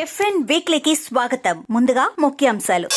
FN వీక్లీకి స్వాగతం. ముందుగా ముఖ్యాంశాలు.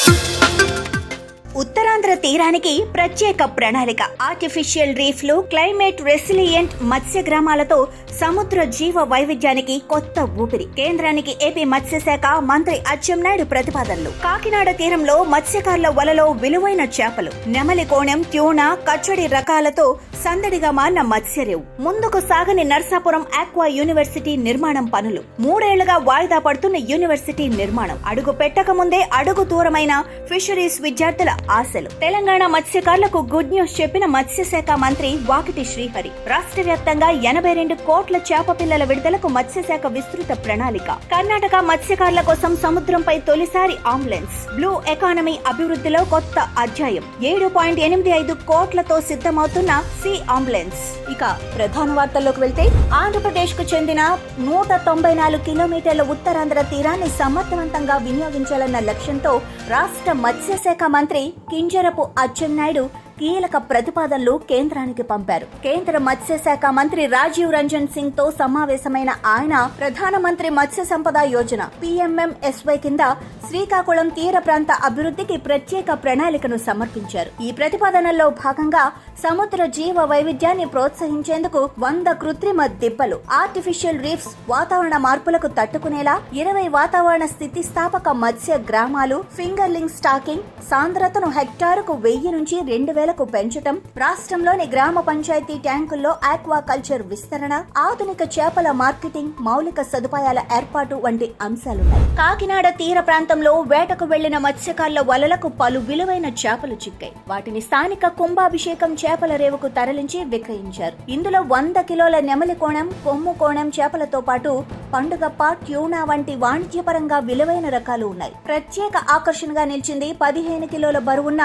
ఉత్తరాంధ్ర తీరానికి ప్రత్యేక ప్రణాళిక. ఆర్టిఫిషియల్ రీఫ్లు, క్లైమేట్ రెసిలియంట్ మత్స్య గ్రామాలతో సముద్ర జీవ వైవిధ్యానికి కొత్త ఊపిరి. కేంద్రానికి ఏపీ మత్స్యశాఖ మంత్రి అచ్చెన్నాయుడు ప్రతిపాదనలు. కాకినాడ తీరంలో మత్స్యకారుల వలలో విలువైన చేపలు, నెమలి కోణెం, ట్యూనా, కచ్చడి రకాలతో సందడిగా మారిన మత్స్యరేవు. ముందుకు సాగని నర్సాపురం ఆక్వా యూనివర్సిటీ నిర్మాణం పనులు. 3 ఏళ్లుగా వాయిదా పడుతున్న యూనివర్సిటీ నిర్మాణం. అడుగు పెట్టక ముందే అడుగు దూరమైన ఫిషరీస్ విద్యార్థుల ఆశలు. తెలంగాణ మత్స్యకారులకు గుడ్ న్యూస్ చెప్పిన మత్స్యశాఖ మంత్రి వాకిటి శ్రీహరి. రాష్ట్ర వ్యాప్తంగా 82 కోట్ల చేప పిల్లల విడుదలకు మత్స్యశాఖ విస్తృత ప్రణాళిక. కర్ణాటక మత్స్యకారుల కోసం సముద్రంపై తొలిసారి అంబులెన్స్. బ్లూ ఎకానమీ అభివృద్ధిలో కొత్త అధ్యాయం. 7.85 కోట్లతో సిద్ధమవుతున్న సి అంబులెన్స్. ఇక ప్రధాన వార్తల్లోకి వెళ్తే, ఆంధ్రప్రదేశ్ కు చెందిన 194 కిలోమీటర్ల ఉత్తరాంధ్ర తీరాన్ని సమర్థవంతంగా వినియోగించాలన్న లక్ష్యంతో రాష్ట్ర మత్స్యశాఖ మంత్రి కింజరపు అచ్చెన్నాయుడు కీలక ప్రతిపాదనలు కేంద్రానికి పంపారు. కేంద్ర మత్స్యశాఖ మంత్రి రాజీవ్ రంజన్ సింగ్ తో సమావేశమైన ఆయన ప్రధానమంత్రి మత్స్య సంపద యోజన PMMSY కింద శ్రీకాకుళం తీర ప్రాంత అభివృద్ధికి ప్రత్యేక ప్రణాళికను సమర్పించారు. ఈ ప్రతిపాదనలో భాగంగా సముద్ర జీవ వైవిధ్యాన్ని ప్రోత్సహించేందుకు 100 కృత్రిమ దిబ్బలు, ఆర్టిఫిషియల్ రీఫ్స్, వాతావరణ మార్పులకు తట్టుకునేలా 20 వాతావరణ స్థితిస్థాపక మత్స్య గ్రామాలు, ఫింగర్లింగ్ స్టాకింగ్ సాంద్రతను హెక్టారుకు 1000 నుంచి 2000 పెంచటం, రాష్ట్రంలోని గ్రామ పంచాయతీ ట్యాంకుల్లో ఆక్వా కల్చర్ విస్తరణ, ఆధునిక చేపల మార్కెటింగ్, మౌలిక సదుపాయాల ఏర్పాటు వంటి అంశాలున్నాయి. కాకినాడ తీర ప్రాంతంలో వేటకు వెళ్లిన మత్స్యకారుల వలలకు పలు విలువైన చేపలు చిక్కాయి. వాటిని స్థానిక కుంభాభిషేకం చేపల రేవుకు తరలించి విక్రయించారు. ఇందులో 100 కిలోల నెమలి కోణం, కొమ్ము కోణం చేపలతో పాటు పండుగప్ప, ట్యూనా వంటి వాణిజ్యపరంగా విలువైన రకాలు ఉన్నాయి. ప్రత్యేక ఆకర్షణగా నిలిచింది 15 కిలోల బరువున్న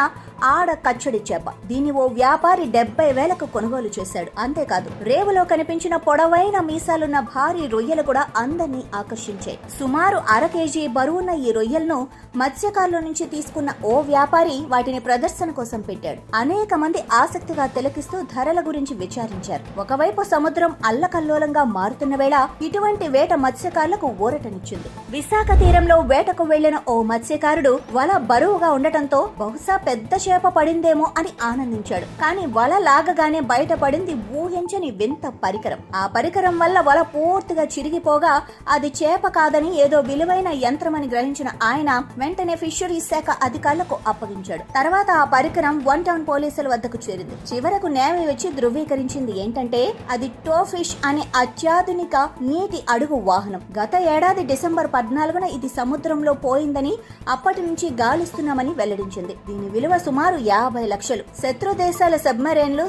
ఆడ కచ్చడి చేప. దీన్ని ఓ వ్యాపారి 70,000కు కొనుగోలు చేశాడు. అంతేకాదు, రేవులో కనిపించిన పొడవైన మీసాలున్న భారీ రొయ్యలు కూడా అందరినీ ఆకర్షించాయి. సుమారు 1/2 కేజీ బరువున్న ఈ రొయ్యలను మత్స్యకారుల నుంచి తీసుకున్న ఓ వ్యాపారి వాటిని ప్రదర్శన కోసం పెట్టాడు. అనేక మంది ఆసక్తిగా తిలకిస్తూ ధరల గురించి విచారించారు. ఒకవైపు సముద్రం అల్లకల్లోలంగా మారుతున్న వేళ ఇటువంటి వేట మత్స్యకారులకు ఊరటనిచ్చింది. విశాఖ తీరంలో వేటకు వెళ్లిన ఓ మత్స్యకారుడు వల బరువుగా ఉండటంతో బహుశా పెద్ద చేప పడిందేమో అని ఆనందించాడు. కానీ వల లాగగానే బయటపడింది ఊహించని వింత పరికరం. ఆ పరికరం వల్ల వల పూర్తిగా చిరిగిపోగా అది చేప కాదని ఏదో విలువైన యంత్రమని గ్రహించిన ఆయన వెంటనే ఫిషరీస్ శాఖ అధికారులకు అప్పగించాడు. తర్వాత ఆ పరికరం 1 టౌన్ పోలీసుల వద్దకు చేరింది. చివరకు నేవీ వచ్చి ధృవీకరించింది ఏంటంటే అది టో ఫిష్ అనే అత్యాధునిక నీటి అడుగు వాహనం. గత ఏడాది డిసెంబర్ 14న ఇది సముద్రంలో పోయిందని, అప్పటి నుంచి గాలిస్తున్నామని వెల్లడించింది. దీని విలువ సుమారు 50 లక్షలు. శత్రు దేశాల సబ్మెరైన్లు,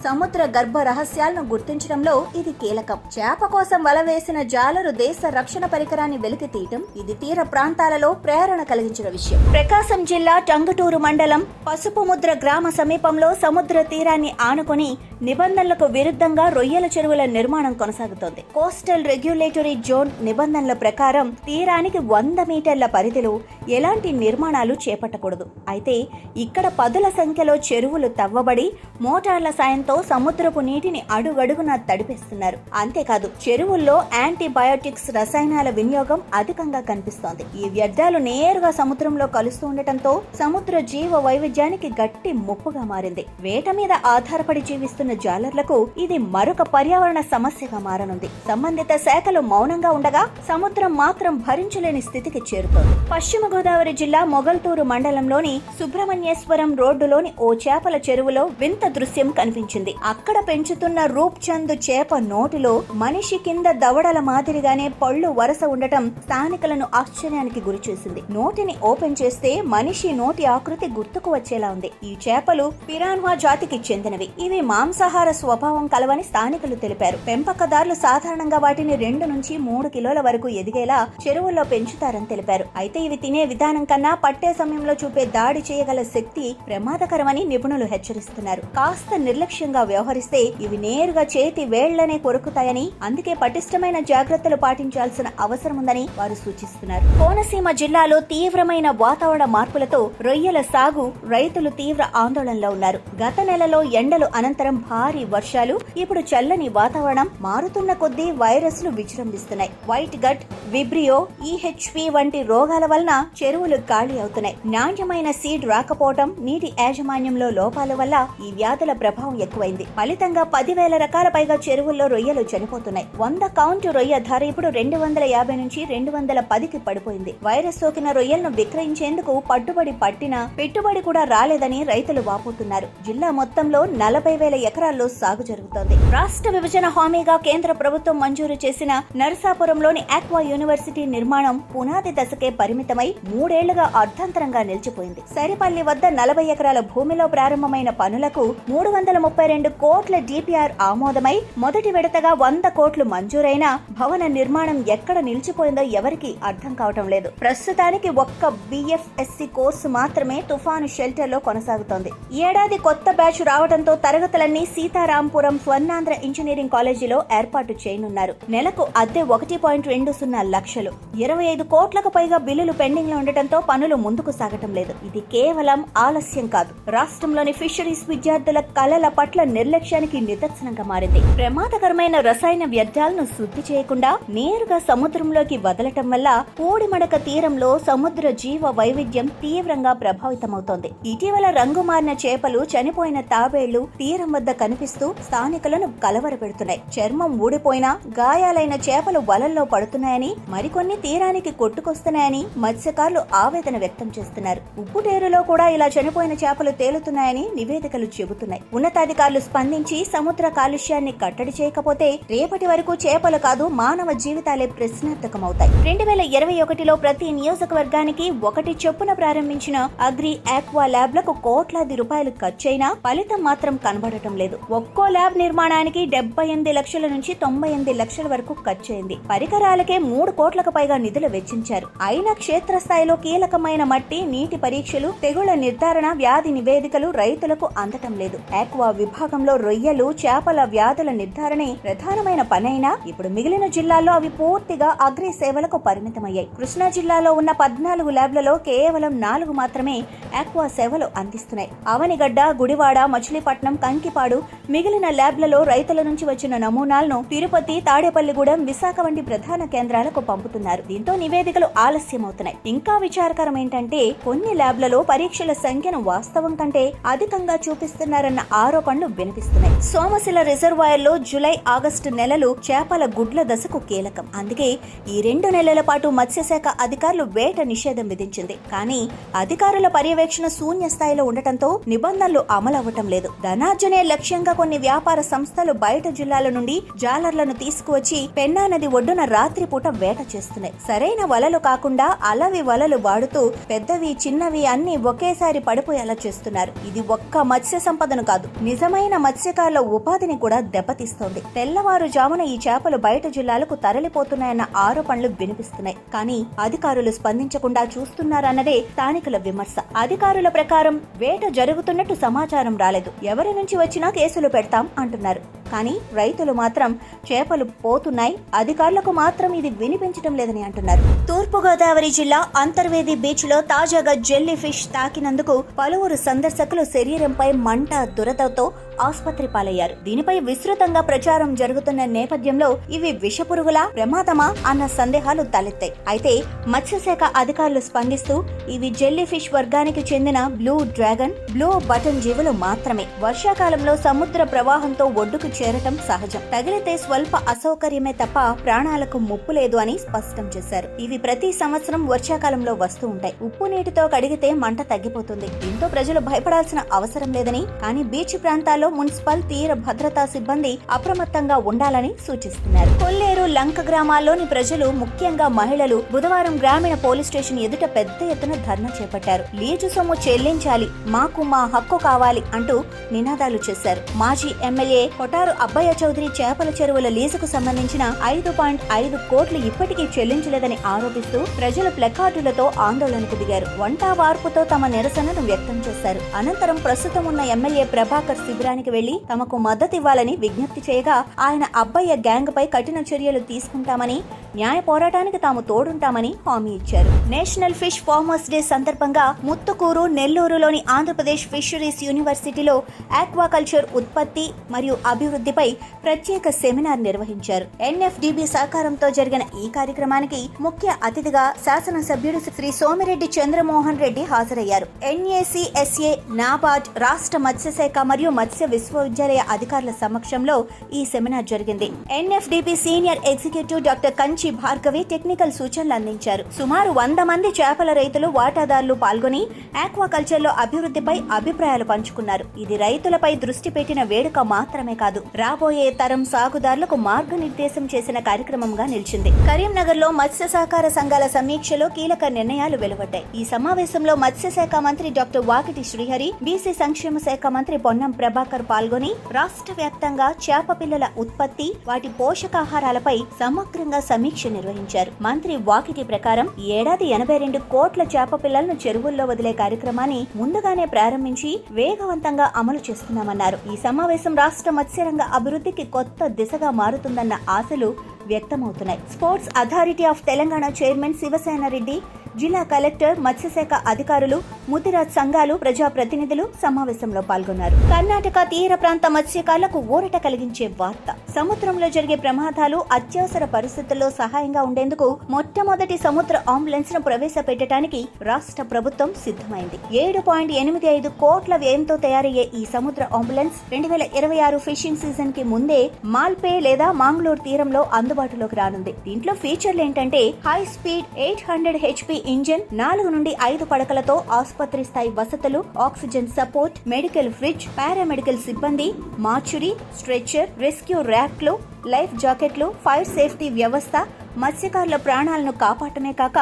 సముద్ర గర్భ రహస్యాలను గుర్తించడంలో ఇది కీలకం. చేప కోసం వల వేసిన జాలరు దేశ రక్షణ పరికరాన్ని వెలికి తీయటం ఇది తీర ప్రాంతాలలో ప్రేరణ కలిగించిన విషయం. ప్రకాశం జిల్లా టంగుటూరు మండలం పసుపుముద్ర గ్రామ సమీపంలో సముద్ర తీరాన్ని ఆనుకొని నిబంధనలకు విరుద్ధంగా రొయ్యల చెరువుల నిర్మాణం కొనసాగుతోంది. కోస్టల్ రెగ్యులేటరీ జోన్ నిబంధనల ప్రకారం తీరానికి 100 మీటర్ల పరిధిలో ఎలాంటి నిర్మాణాలు చేపట్టకూడదు. అయితే ఇక్కడ పదుల సంఖ్యలో చెరువులు తవ్వబడి మోటార్ల సాయంతో సముద్రపు నీటిని అడుగడుగునా తడిపేస్తున్నారు. అంతేకాదు, చెరువుల్లో యాంటీబయోటిక్స్ రసాయనాల వినియోగం అధికంగా కనిపిస్తోంది. ఈ వ్యర్థాలు నేరుగా సముద్రంలో కలుస్తూ ఉండటంతో సముద్ర జీవ వైవిధ్యానికి గట్టి ముప్పుగా మారింది. వేట మీద ఆధారపడి జీవిస్తున్న జాలర్లకు ఇది మరొక పర్యావరణ సమస్యగా మారనుంది. సంబంధిత శాఖలు మౌనంగా ఉండగా సముద్రం మాత్రం భరించలేని స్థితికి చేరుతోంది. పశ్చిమ గోదావరి జిల్లా మొగల్తూరు మండలంలోని సుబ్రహ్మణ్యేశ్వరం రోడ్డులోని ఓ చేపల చెరువులో వింత దృశ్యం కనిపించింది. అక్కడ పెంచుతున్న రూప్ చంద్ చేప నోటిలో మనిషి కింద దవడల మాదిరిగానే పళ్ళు వరస ఉండటం స్థానికులను ఆశ్చర్యానికి గురిచేసింది. నోటిని ఓపెన్ చేస్తే మనిషి నోటి ఆకృతి గుర్తుకు వచ్చేలా ఉంది. ఈ చేపలు పిరాన్హా జాతికి చెందినవి. ఇవి మాంసాహార స్వభావం కలవని స్థానికులు తెలిపారు. పెంపకదారులు సాధారణంగా వాటిని 2 నుంచి 3 కిలోల వరకు ఎదిగేలా చెరువుల్లో పెంచుతారని తెలిపారు. అయితే ఇవి తినే విధానం కన్నా పట్టే సమయంలో చూపే దాడి చేయగల శక్తి ప్రమాదకరమని నిపుణులు హెచ్చరిస్తున్నారు. కాస్త నిర్లక్ష్యంగా వ్యవహరిస్తే ఇవి నేరుగా చేతి వేళ్లనే కొరుకుతాయని, అందుకే పటిష్టమైన జాగ్రత్తలు పాటించాల్సిన అవసరం ఉందని వారు సూచిస్తున్నారు. కోనసీమ జిల్లాలో తీవ్రమైన వాతావరణ మార్పులతో రొయ్యల సాగు రైతులు తీవ్ర ఆందోళనలో ఉన్నారు. గత నెలలో ఎండలు అనంతరం భారీ వర్షాలు, ఇప్పుడు చల్లని వాతావరణం మారుతున్న కొద్దీ వైరస్లు విజృంభిస్తున్నాయి. కనిపిస్తున్నాయి. వైట్ గట్, విబ్రియో, ఈహెచ్పి వంటి రోగాల వలన చెరువులు ఖాళీ అవుతున్నాయి. నాణ్యమైన సీడ్ రాకపోవటం, నీటి యాజమాన్యంలో లోపాల వల్ల ఈ వ్యాధుల ప్రభావం ఎక్కువైంది. ఫలితంగా 10,000 రకాల పైగా చెరువుల్లో రొయ్యలు చనిపోతున్నాయి. 100 కౌంటు రొయ్య ధర ఇప్పుడు 250 నుంచి 210కి పడిపోయింది. వైరస్ సోకిన రొయ్యలను విక్రయించేందుకు పట్టుబడి పట్టినా పెట్టుబడి కూడా రాలేదని రైతులు వాపోతున్నారు. జిల్లా మొత్తంలో 40,000 ఎకరాల్లో సాగు జరుగుతోంది. రాష్ట్ర విభజన హామీగా కేంద్ర ప్రభుత్వం మంజూరు చేసిన నరసాపురంలోని ఆక్వా యూనివర్సిటీ నిర్మాణం పునాది దశకే పరిమితమై 3 ఏళ్లుగా అర్ధంతరంగా నిలిచిపోయింది. సరిపల్లి వద్ద 40 ఎకరాల భూమిలో ప్రారంభమైన పనులకు 332 కోట్ల డిపిఆర్ ఆమోదమై మొదటి విడతగా 100 కోట్లు మంజూరైనా భవన నిర్మాణం ఎక్కడ నిలిచిపోయిందో ఎవరికీ అర్థం కావటం లేదు. ప్రస్తుతానికి ఒక్క బిఎఫ్ఎస్సి కోర్సు మాత్రమే తుఫాను షెల్టర్ లో కొనసాగుతోంది. ఈ ఏడాది కొత్త బ్యాచ్ రావడంతో తరగతులన్నీ సీతారాంపురం స్వర్ణాంధ్ర ఇంజనీరింగ్ కాలేజీలో ఏర్పాటు చేయనున్నారు. నెలకు అద్దె 1.20 లక్షలు. 25 కోట్లకు పైగా బిల్లులు పెండింగ్ లో ఉండటంతో పనులు ముందుకు సాగటం లేదు. ఇది కేవలం ఆలస్యం కాదు, రాష్ట్రంలోని ఫిషరీస్ విద్యార్థుల కళల పట్ల నిర్లక్ష్యానికి నిదర్శనంగా మారింది. ప్రమాదకరమైన రసాయన వ్యర్థాలను శుద్ధి చేయకుండా నేరుగా సముద్రంలోకి వదలటం వల్ల పూడిమడక తీరంలో సముద్ర జీవ వైవిధ్యం తీవ్రంగా ప్రభావితమవుతోంది. ఇటీవల రంగు మారిన చేపలు, చనిపోయిన తాబేళ్లు తీరం వద్ద కనిపిస్తూ స్థానికులను కలవరపెడుతున్నాయి. చర్మం ఊడిపోయినా గాయాలైన చేపలు వలల్లో పడుతున్నాయని, మరికొన్ని తీరానికి కొట్టుకొస్తున్నాయని మత్స్యకారులు ఆవేదన వ్యక్తం చేస్తున్నారు. ఉప్పుటేరులో కూడా ఇలా చనిపోయిన చేపలు తేలుతున్నాయని నివేదికలు చెబుతున్నాయి. ఉన్నతాధికారులు స్పందించి సముద్ర కాలుష్యాన్ని కట్టడి చేయకపోతే రేపటి వరకు చేపలు కాదు, మానవ జీవితాలే ప్రశ్నార్థకమవుతాయి. 2021లో ప్రతి నియోజకవర్గానికి 1 చొప్పున ప్రారంభించిన అగ్రి ఆక్వా ల్యాబ్లకు కోట్లాది రూపాయలు ఖర్చైనా ఫలితం మాత్రం కనబడటం లేదు. ఒక్కో ల్యాబ్ నిర్మాణానికి 78 లక్షల నుంచి 98 లక్షల వరకు ఖర్చయింది. పరికరాలకే 3 కోట్లకు పైగా నిధులు వెచ్చించారు. అయినా క్షేత్రస్థాయిలో కీలకమైన మట్టి, నీటి పరీక్షలు, తెగుళ్ల నిర్ధారణ, వ్యాధి నివేదికలు రైతులకు అందటం లేదు. ఆక్వా విభాగంలో రొయ్యలు, చేపల వ్యాధుల నిర్ధారణే ప్రధానమైన పనైనా ఇప్పుడు మిగిలిన జిల్లాల్లో అవి పూర్తిగా అగ్రి సేవలకు పరిమితమయ్యాయి. కృష్ణా జిల్లాలో ఉన్న 14 ల్యాబ్లలో కేవలం 4 మాత్రమే ఆక్వా సేవలు అందిస్తున్నాయి. అవనిగడ్డ, గుడివాడ, మచిలీపట్నం, కంకిపాడు, మిగిలిన ల్యాబ్లలో రైతుల నుంచి వచ్చిన నమూనాలను తిరుపతి, తాడేపల్లిగూడెం, విశాఖ వంటి ప్రధాన కేంద్రాలకు పంపుతున్నారు. దీంతో నివేదికలు ఆలస్యమవుతున్నాయి. ఇంకా విచారకరం ఏంటంటే కొన్ని ల్యాబ్లలో పరీక్షల సంఖ్యను వాస్తవం కంటే అధికంగా చూపిస్తున్నారన్న ఆరోపణలు వినిపిస్తున్నాయి. సోమశిల రిజర్వాయర్లో జూలై, ఆగస్టు నెలలు చేపల గుడ్ల దశకు కీలకం. అందుకే ఈ 2 నెలల పాటు మత్స్యశాఖ అధికారులు వేట నిషేధం విధించింది. కానీ అధికారుల పర్యవేక్షణ శూన్య స్థాయిలో ఉండటంతో నిబంధనలు అమలవ్వటం లేదు. ధనార్జనే లక్ష్యంగా కొన్ని వ్యాపార సంస్థలు బయట జిల్లాల నుండి జాలర్లను తీసుకువచ్చి పెన్నా నది ఒడ్డున రాత్రిపూట వేట చేస్తున్నాయి. సరైన వలలు కాకుండా అలవి వలలు వాడుతూ పెద్దవి, చిన్నవి అన్ని ఒకేసారి పడిపోయేలా చేస్తున్నారు. ఇది ఒక్క మత్స్య సంపదను కాదు, నిజమైన మత్స్యకారుల ఉపాధిని కూడా దెబ్బతీస్తోంది. తెల్లవారుజామున ఈ చేపలు బయట జిల్లాలకు తరలిపోతున్నాయన్న ఆరోపణలు వినిపిస్తున్నాయి. కానీ అధికారులు స్పందించకుండా చూస్తున్నారన్నదే స్థానికుల విమర్శ. అధికారుల ప్రకారం వేట జరుగుతున్నట్టు సమాచారం రాలేదు, ఎవరి నుంచి వచ్చినా కేసులు పెడతాం అంటున్నారు. కానీ రైతులు మాత్రం చేపలు పోతున్నాయి, అధికారులకు మాత్రం ఇది వినిపించడం లేదని అంటున్నారు. తూర్పుగోదావరి జిల్లా అంతర్వేది బీచ్ లో తాజాగా జెల్లీ ఫిష్ తాకినందుకు పలువురు సందర్శకులు శరీరంపై మంట, దురదతో ఆసుపత్రి పాలయ్యారు. దీనిపై విస్తృతంగా ప్రచారం జరుగుతున్న నేపథ్యంలో ఇవి విషపురుగులా, ప్రమాదమా అన్న సందేహాలు తలెత్తాయి. అయితే మత్స్యశాఖ అధికారులు స్పందిస్తూ ఇవి జెల్లీ ఫిష్ వర్గానికి చెందిన బ్లూ డ్రాగన్, బ్లూ బటన్ జీవులు మాత్రమే. వర్షాకాలంలో సముద్ర ప్రవాహంతో ఒడ్డుకు చేరటం సహజం. తగిలితే స్వల్ప అసౌకర్యమే తప్ప ప్రాణాలకు ముప్పు లేదు అని స్పష్టం చేశారు. ఇవి ప్రతి సంవత్సరం వర్షాకాలంలో వస్తూ ఉంటాయి. ఉప్పు నీటితో కడిగితే మంట తగ్గిపోతుంది. దీంతో ప్రజలు భయపడాల్సిన అవసరం లేదని, కానీ బీచ్ ప్రాంతాల్లో మున్సిపల్, తీర భద్రతా సిబ్బంది అప్రమత్తంగా ఉండాలని సూచిస్తున్నారు. కొల్లేరు, లంక గ్రామాల్లోని ప్రజలు, ముఖ్యంగా మహిళలు బుధవారం గ్రామీణ పోలీస్ స్టేషన్ ఎదుట పెద్ద ఎత్తున ధర్నా చేపట్టారు. లీజు సొమ్ము చెల్లించాలి, మాకు మా హక్కు కావాలి అంటూ నినాదాలు చేశారు. మాజీ ఎమ్మెల్యే కొటారు అబ్బయ్య చౌదరి చేపల చెరువుల లీజుకు సంబంధించిన 5.5 కోట్లు ఇప్పటికీ చెల్లించలేదని ఆరోపిస్తూ ప్రజలు ప్లకార్డులతో ఆందోళనకు దిగారు. వంటా వార్పుతో తమ నిరసనను వ్యక్తం చేశారు. అనంతరం ప్రస్తుతం ఉన్న ఎమ్మెల్యే ప్రభాకర్ శిబిరానికి వెళ్లి తమకు మద్దతివ్వాలని విజ్ఞప్తి చేయగా ఆయన అబ్బయ్య గ్యాంగ్ పై కఠిన చర్యలు తీసుకుంటామని, న్యాయ పోరాటానికి తాము తోడుంటామని హామీ ఇచ్చారు. నేషనల్ ఫిష్ ఫార్మర్స్ డే సందర్భంగా ముత్తుకూరు, నెల్లూరులోని ఆంధ్రప్రదేశ్ ఫిషరీస్ యూనివర్సిటీలో ఆక్వాకల్చర్ ఉత్పత్తి మరియు అభివృద్ధిపై ప్రత్యేక సెమినార్ నిర్వహించారు. ఎన్ఎఫ్డిబి సహకారంతో జరిగిన ఈ కార్యక్రమానికి ముఖ్య అతిథిగా శాసనసభ్యుడు శ్రీ సోమిరెడ్డి చంద్రమోహన్ రెడ్డి హాజరయ్యారు. NACSA, నాబార్డ్, రాష్ట్ర మత్స్యశాఖ మరియు మత్స్య విశ్వవిద్యాలయ అధికారుల సమక్షంలో ఈ సెమినార్ జరిగింది. NFDB senior executive doctor Kanchi Bhargavi technical సూచనలు అందించారు. సుమారు 100 మంది చేపల రైతులు, వాటాదారులు పాల్గొని ఆక్వాకల్చర్ లో అభివృద్ధిపై అభిప్రాయాలు పంచుకున్నారు. ఇది రైతులపై దృష్టి పెట్టిన వేడుక మాత్రమే కాదు, రాబోయే తరం సాగుదారులకు మార్గనిర్దేశం చేసిన కార్యక్రమంగా నిలిచింది. కరీంనగర్ లో మత్స్య సహకార సంఘాల సమీక్షలో కీలక నిర్ణయాలు వెలువడ్డాయి. ఈ సమావేశంలో మత్స్యశాఖ మంత్రి డాక్టర్ వాకిటి శ్రీహరి, బీసీ సంక్షేమ శాఖ మంత్రి పొన్నం ప్రభాకర్ పాల్గొని రాష్ట్ర వ్యాప్తంగా చేప పిల్లల ఉత్పత్తి, వాటి పోషకాహారాలపై సమగ్రంగా సమీక్ష నిర్వహించారు. మంత్రి వాకిటి ప్రకారం ఈ ఏడాది 82 కోట్ల చేప పిల్లలను చెరువుల్లో వదిలే కార్యక్రమాన్ని ముందుగానే ప్రారంభించి వేగవంతంగా అమలు చేస్తున్నామన్నారు. ఈ సమావేశం రాష్ట్ర మత్స్యరంగ అభివృద్ధికి కొత్త దిశగా మారుతుందన్న ఆశలు వ్యక్తమవుతున్నాయి. Sports authority of Telangana chairman Shivasena Reddy, జిల్లా కలెక్టర్, మత్స్యశాఖ అధికారులు, ముదిరాజ్ సంఘాలు, ప్రజాప్రతినిధులు సమావేశంలో పాల్గొన్నారు. కర్ణాటక తీర ప్రాంత మత్స్యకారులకు ఊరట కలిగించే వార్త. సముద్రంలో జరిగే ప్రమాదాలు, అత్యవసర పరిస్థితుల్లో సహాయంగా ఉండేందుకు మొట్టమొదటి సముద్ర అంబులెన్స్ ను ప్రవేశపెట్టడానికి రాష్ట్ర ప్రభుత్వం సిద్ధమైంది. 7.85 కోట్ల వ్యయంతో తయారయ్యే ఈ సముద్ర అంబులెన్స్ 2026 ఫిషింగ్ సీజన్ కి ముందే మాల్పే లేదా మాంగ్లూర్ తీరంలో అందుబాటులోకి రానుంది. దీంట్లో ఫీచర్లు ఏంటంటే హై స్పీడ్ 800 HP ఇంజిన్, 4 నుండి 5 పడకలతో ఆసుపత్రి స్థాయి వసతులు, oxygen support, medical fridge, paramedical సిబ్బంది, మార్చురీ, స్ట్రెచర్, రెస్క్యూ ర్యాక్లు, లైఫ్ జాకెట్లు, ఫైర్ సేఫ్టీ వ్యవస్థ, మత్స్యకారుల ప్రాణాలను కాపాడటమే కాక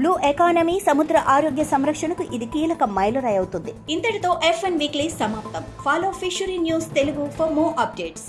బ్లూ ఎకానమీ, సముద్ర ఆరోగ్య సంరక్షణకు ఇది కీలక మైలురాయి అవుతుంది. ఇంతటితో FN వీక్లీ సమాప్తం. Follow fishery news Telugu for more updates.